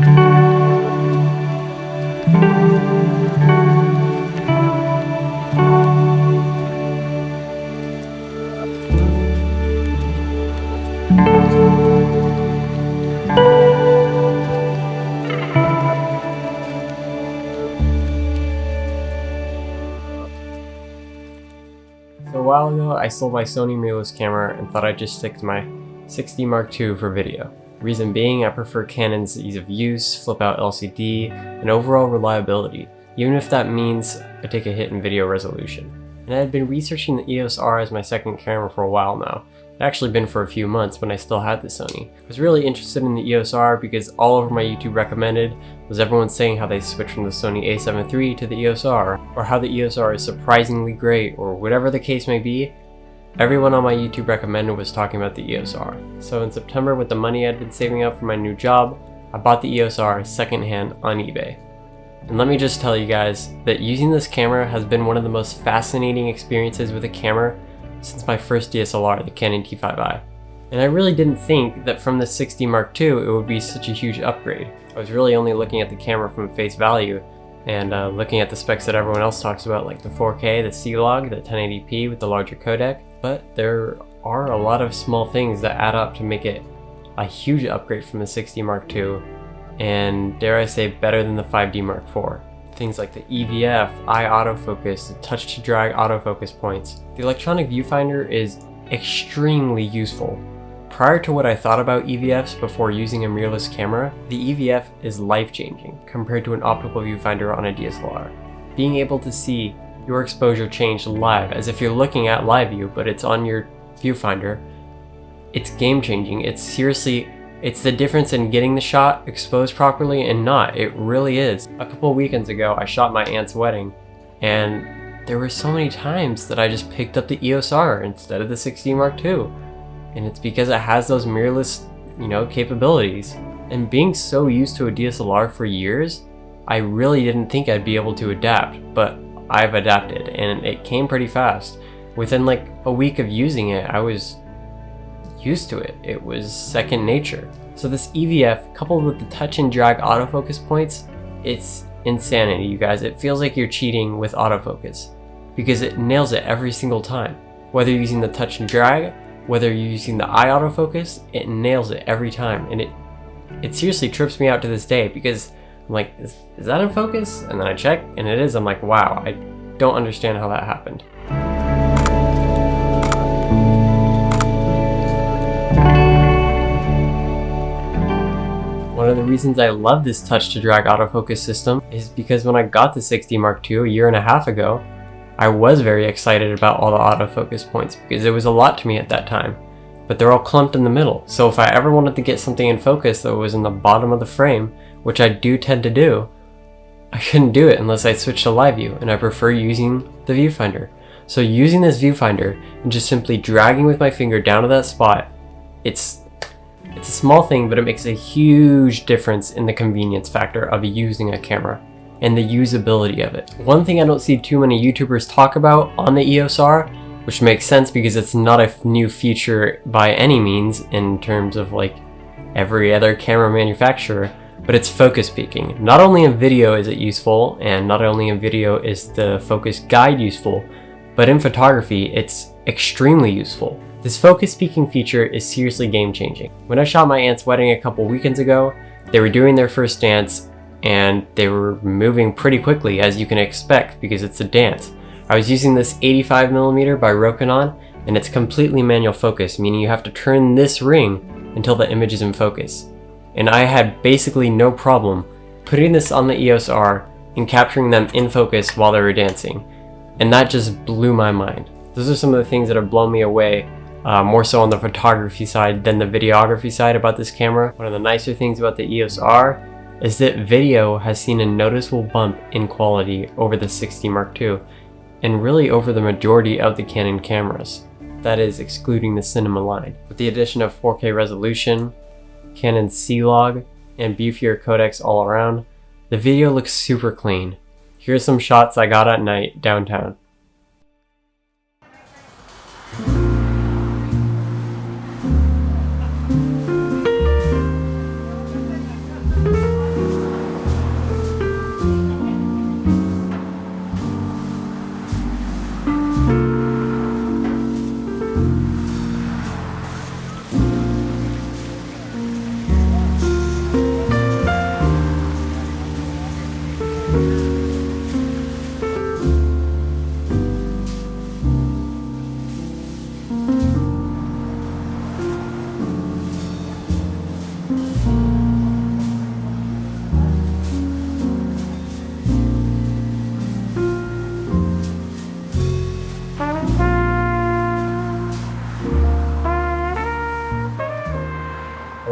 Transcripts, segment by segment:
So a while ago, I sold my Sony mirrorless camera and thought I'd just stick to my 6D Mark II for video. Reason being, I prefer Canon's ease of use, flip-out LCD, and overall reliability, even if that means I take a hit in video resolution. And I had been researching the EOS R as my second camera for a while now. It had actually been for a few months when I still had the Sony. I was really interested in the EOS R because all over my YouTube recommended was everyone saying how they switched from the Sony a7 III to the EOS R, or how the EOS R is surprisingly great, or whatever the case may be. Everyone on my YouTube recommended was talking about the EOS R. So in September, with the money I'd been saving up for my new job, I bought the EOS R secondhand on eBay. And let me just tell you guys that using this camera has been one of the most fascinating experiences with a camera since my first DSLR, the Canon T5i. And I really didn't think that from the 6D Mark II it would be such a huge upgrade. I was really only looking at the camera from face value and looking at the specs that everyone else talks about, like the 4K, the C-Log, the 1080p with the larger codec. But there are a lot of small things that add up to make it a huge upgrade from the 6D Mark II, and dare I say better than the 5D Mark IV. Things like the EVF, eye autofocus, the touch to drag autofocus points. The electronic viewfinder is extremely useful. Prior to what I thought about EVFs before using a mirrorless camera, the EVF is life-changing compared to an optical viewfinder on a DSLR. Being able to see your exposure change live, as if you're looking at live view, but it's on your viewfinder, it's game-changing. It's the difference in getting the shot exposed properly and not. It really is. A couple weekends ago, I shot my aunt's wedding, and there were so many times that I just picked up the EOS R instead of the 6D Mark II. And it's because it has those mirrorless, capabilities. And being so used to a DSLR for years, I really didn't think I'd be able to adapt, but I've adapted, and it came pretty fast. Within like a week of using it, I was used to it. It was second nature. So this EVF, coupled with the touch and drag autofocus points, it's insanity, you guys. It feels like you're cheating with autofocus because it nails it every single time. Whether you're using the touch and drag, whether you're using the eye autofocus, it nails it every time. And it seriously trips me out to this day because I'm like, is that in focus? And then I check and it is. I'm like, wow, I don't understand how that happened. One of the reasons I love this touch to drag autofocus system is because when I got the 6D Mark II a year and a half ago, I was very excited about all the autofocus points because it was a lot to me at that time, but they're all clumped in the middle. So if I ever wanted to get something in focus that was in the bottom of the frame, which I do tend to do, I couldn't do it unless I switched to live view, and I prefer using the viewfinder. So using this viewfinder and just simply dragging with my finger down to that spot, it's a small thing, but it makes a huge difference in the convenience factor of using a camera and the usability of it. One thing I don't see too many YouTubers talk about on the EOS R, which makes sense because it's not a new feature by any means in terms of like every other camera manufacturer, but it's focus peaking. Not only in video is it useful, and not only in video is the focus guide useful, but in photography it's extremely useful. This focus peaking feature is seriously game changing. When I shot my aunt's wedding a couple weekends ago, they were doing their first dance and they were moving pretty quickly, as you can expect because it's a dance. I was using this 85mm by Rokinon, and it's completely manual focus, meaning you have to turn this ring until the image is in focus. And I had basically no problem putting this on the EOS R and capturing them in focus while they were dancing. And that just blew my mind. Those are some of the things that have blown me away, more so on the photography side than the videography side about this camera. One of the nicer things about the EOS R is that video has seen a noticeable bump in quality over the 6D Mark II, and really over the majority of the Canon cameras. That is excluding the cinema line. With the addition of 4K resolution, Canon C-Log, and beefier codecs all around, the video looks super clean. Here's some shots I got at night downtown.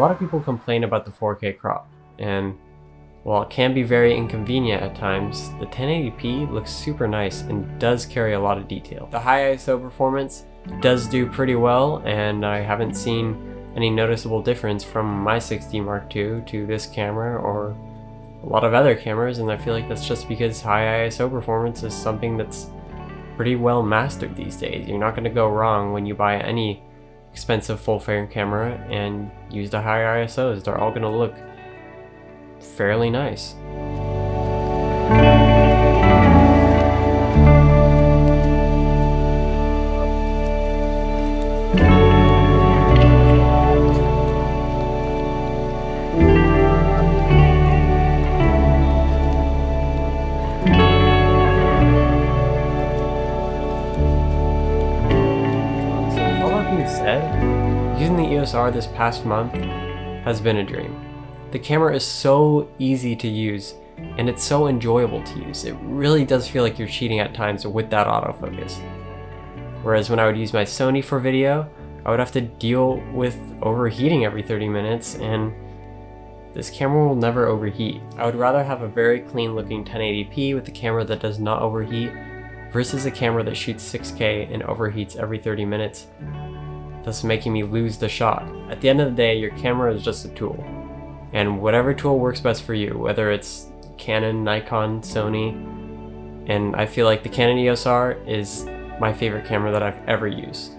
lot of people complain about the 4K crop, and while it can be very inconvenient at times, the 1080p looks super nice and does carry a lot of detail. The high ISO performance does do pretty well, and I haven't seen any noticeable difference from my 6D Mark II to this camera or a lot of other cameras, and I feel like that's just because high ISO performance is something that's pretty well mastered these days. You're not going to go wrong when you buy any expensive full frame camera and use the high ISOs. They're all going to look fairly nice. Said, using the EOS R this past month has been a dream. The camera is so easy to use and it's so enjoyable to use. It really does feel like you're cheating at times with that autofocus. Whereas when I would use my Sony for video, I would have to deal with overheating every 30 minutes, and this camera will never overheat. I would rather have a very clean looking 1080p with a camera that does not overheat versus a camera that shoots 6K and overheats every 30 minutes, thus making me lose the shot. At the end of the day, your camera is just a tool, and whatever tool works best for you, whether it's Canon, Nikon, Sony, and I feel like the Canon EOS R is my favorite camera that I've ever used.